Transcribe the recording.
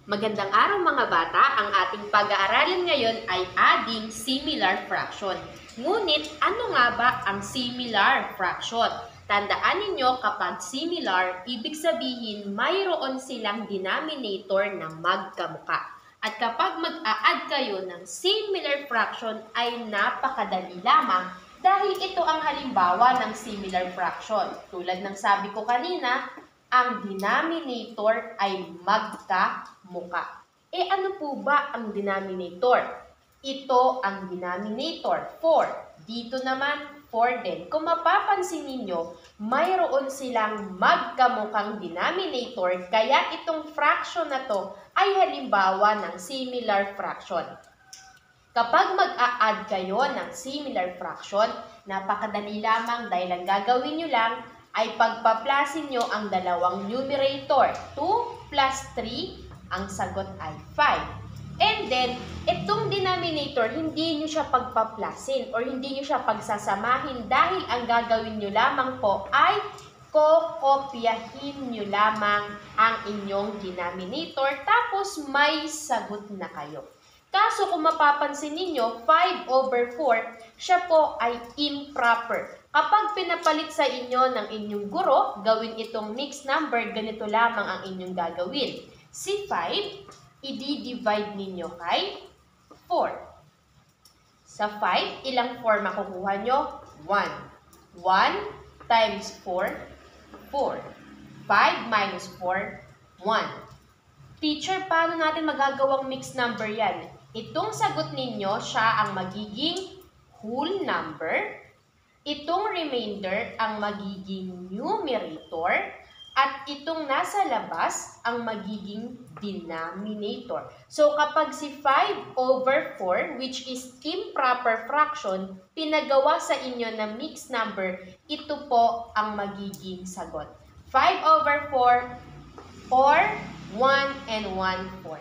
Magandang araw mga bata, ang ating pag-aaralan ngayon ay adding similar fraction. Ngunit ano nga ba ang similar fraction? Tandaan ninyo kapag similar, ibig sabihin mayroon silang denominator na magkamuka. At kapag mag-a-add kayo ng similar fraction ay napakadali lamang dahil ito ang halimbawa ng similar fraction. Tulad ng sabi ko kanina, ang denominator ay magkamuka. Ano po ba ang denominator? Ito ang denominator, 4. Dito naman, 4 din. Kung mapapansin ninyo, mayroon silang magkamukhang denominator, kaya itong fraction na to ay halimbawa ng similar fraction. Kapag mag-a-add kayo ng similar fraction, napakadali lamang dahil ang gagawin nyo lang ay pagpaplasin nyo ang dalawang numerator. 2 plus 3, ang sagot ay 5. And then, itong denominator, hindi nyo siya pagpaplasin or hindi nyo siya pagsasamahin dahil ang gagawin nyo lamang po ay kokopyahin nyo lamang ang inyong denominator tapos may sagot na kayo. Kaso kung mapapansin ninyo, 5/4, siya po ay improper. Kapag pinapalit sa inyo ng inyong guro, gawin itong mixed number, ganito lamang ang inyong gagawin. Si 5, i-divide ninyo kay 4. Sa 5, ilang 4 makukuha nyo? 1. 1 times 4, 4. 5 minus 4, 1. Teacher, paano natin magagawang mixed number yan? Itong sagot ninyo, siya ang magiging whole number. Itong remainder ang magiging numerator. At itong nasa labas ang magiging denominator. So kapag si 5/4, which is improper fraction, pinagawa sa inyo na mixed number, ito po ang magiging sagot. 5/4 or 1 and 1/4.